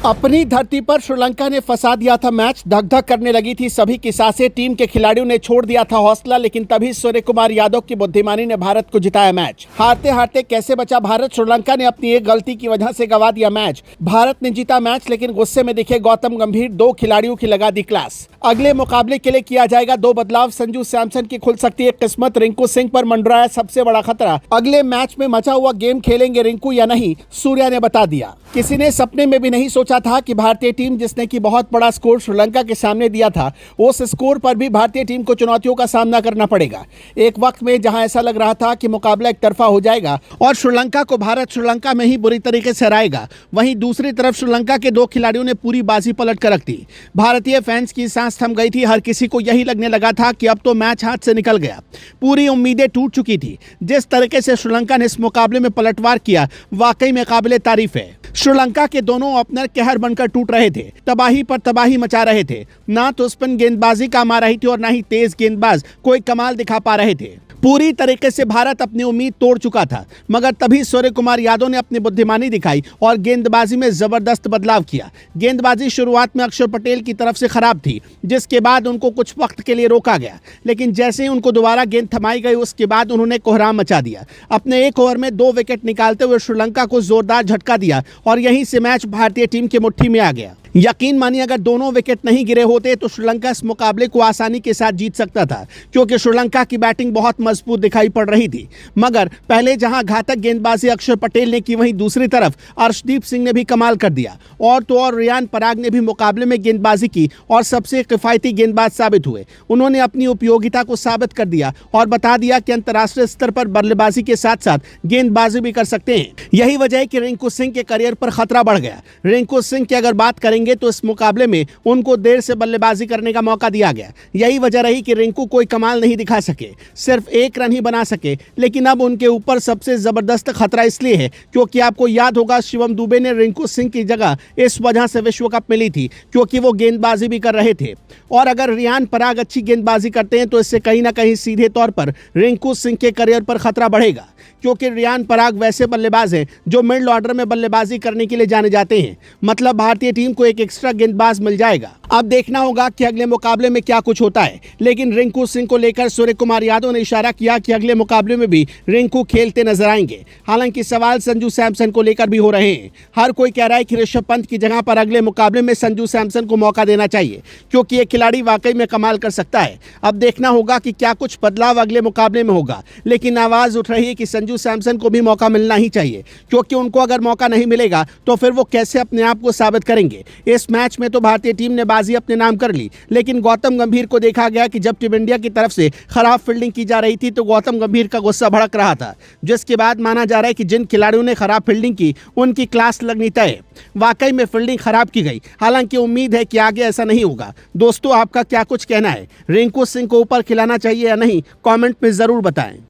अपनी धरती पर श्रीलंका ने फंसा दिया था मैच। धक धक करने लगी थी सभी की सांसें। टीम के खिलाड़ियों ने छोड़ दिया था हौसला, लेकिन तभी सूर्य कुमार यादव की बुद्धिमानी ने भारत को जिताया मैच। हारते हारते कैसे बचा भारत? श्रीलंका ने अपनी एक गलती की वजह से गंवा दिया मैच। भारत ने जीता मैच, लेकिन गुस्से में दिखे गौतम गंभीर। दो खिलाड़ियों की लगा दी क्लास। अगले मुकाबले के लिए किया जाएगा दो बदलाव। संजू सैमसन की खुल सकती है किस्मत। रिंकू सिंह पर मंडराया सबसे बड़ा खतरा। अगले मैच में मचा हुआ गेम खेलेंगे रिंकू या नहीं, सूर्या ने बता दिया। किसी ने सपने में भी नहीं सोचा था कि भारतीय टीम, जिसने की बहुत बड़ा स्कोर श्रीलंका के सामने दिया था, उस स्कोर पर भी भारतीय टीम को चुनौतियों का सामना करना पड़ेगा। एक वक्त में जहां ऐसा लग रहा था कि मुकाबला एक तरफा हो जाएगा और श्रीलंका को भारत श्रीलंका में ही बुरी तरीके से हराएगा, वहीं दूसरी तरफ श्रीलंका के दो खिलाड़ियों ने पूरी बाजी पलट कर रख दी। भारतीय फैंस की सांस थम गई थी। हर किसी को यही लगने लगा था कि अब तो मैच हाथ से निकल गया। पूरी उम्मीदें टूट चुकी थी। जिस तरीके से श्रीलंका ने इस मुकाबले में पलटवार किया, वाकई में काबिले तारीफ है। श्रीलंका के दोनों ओपनर कहर बनकर टूट रहे थे, तबाही पर तबाही मचा रहे थे। ना तो स्पिन गेंदबाजी काम आ रही थी और ना ही तेज गेंदबाज कोई कमाल दिखा पा रहे थे। पूरी तरीके से भारत अपनी उम्मीद तोड़ चुका था, मगर तभी सूर्य कुमार यादव ने अपनी बुद्धिमानी दिखाई और गेंदबाजी में जबरदस्त बदलाव किया। गेंदबाजी शुरुआत में अक्षर पटेल की तरफ से खराब थी, जिसके बाद उनको कुछ वक्त के लिए रोका गया, लेकिन जैसे ही उनको दोबारा गेंद थमाई गई, उसके बाद उन्होंने कोहराम मचा दिया। अपने एक ओवर में 2 विकेट निकालते हुए श्रीलंका को जोरदार झटका दिया और यहीं से मैच भारतीय टीम की मुट्ठी में आ गया। यकीन मानिए, अगर दोनों विकेट नहीं गिरे होते तो श्रीलंका इस मुकाबले को आसानी के साथ जीत सकता था, क्योंकि श्रीलंका की बैटिंग बहुत मजबूत दिखाई पड़ रही थी। मगर पहले जहां घातक गेंदबाजी अक्षर पटेल ने की, वहीं दूसरी तरफ अर्शदीप सिंह ने भी कमाल कर दिया। और तो और रियान पराग ने भी मुकाबले में गेंदबाजी की और सबसे किफायती गेंदबाज साबित हुए। उन्होंने अपनी उपयोगिता को साबित कर दिया और बता दिया कि अंतर्राष्ट्रीय स्तर पर बल्लेबाजी के साथ साथ गेंदबाजी भी कर सकते हैं। यही वजह है कि रिंकू सिंह के करियर पर खतरा बढ़ गया। रिंकू सिंह की अगर बात करेंगे तो इस मुकाबले में उनको देर से बल्लेबाजी करने का मौका दिया गया। यही वजह रही कि रिंकू कोई कमाल नहीं दिखा सके, सिर्फ 1 रन ही बना सके। लेकिन अब उनके ऊपर सबसे जबरदस्त खतरा इसलिए है क्योंकि आपको याद होगा, शिवम दुबे ने रिंकू सिंह की जगह इस वजह से विश्व कप में ली थी क्योंकि वो गेंदबाजी भी कर रहे थे। और अगर रियान पराग अच्छी गेंदबाजी करते हैं तो इससे कहीं ना कहीं सीधे तौर पर रिंकू सिंह के करियर पर खतरा बढ़ेगा, क्योंकि रियान पराग वैसे बल्लेबाज हैं जो मिडिल ऑर्डर में बल्लेबाजी करने के लिए जाने जाते हैं। मतलब भारतीय टीम को एक एक्स्ट्रा गेंदबाज मिल जाएगा। अब देखना होगा कि अगले मुकाबले में क्या कुछ होता है। लेकिन रिंकू सिंह को लेकर सूर्य कुमार यादव ने इशारा किया कि अगले मुकाबले में भी रिंकू खेलते नजर आएंगे। हालांकि सवाल संजू सैमसन को लेकर भी हो रहे हैं। हर कोई कह रहा है कि ऋषभ पंत की जगह पर अगले मुकाबले में संजू सैमसन को मौका देना चाहिए, क्योंकि ये खिलाड़ी वाकई में कमाल कर सकता है। अब देखना होगा कि क्या कुछ बदलाव अगले मुकाबले में होगा। लेकिन आवाज उठ रही है कि संजू सैमसन को भी मौका मिलना ही चाहिए, क्योंकि उनको अगर मौका नहीं मिलेगा तो फिर वो कैसे अपने आप को साबित करेंगे। इस मैच में तो भारतीय टीम ने बाजी अपने नाम कर ली, लेकिन गौतम गंभीर को देखा गया कि जब टीम इंडिया की तरफ से खराब फील्डिंग की जा रही थी तो गौतम गंभीर का गुस्सा भड़क रहा था, जिसके बाद माना जा रहा है कि जिन खिलाड़ियों ने खराब फील्डिंग की उनकी क्लास लगनी तय है। वाकई में फील्डिंग खराब की गई। हालांकि उम्मीद है कि आगे ऐसा नहीं होगा। दोस्तों, आपका क्या कुछ कहना है? रिंकू सिंह को ऊपर खिलाना चाहिए या नहीं? कमेंट में जरूर बताएं।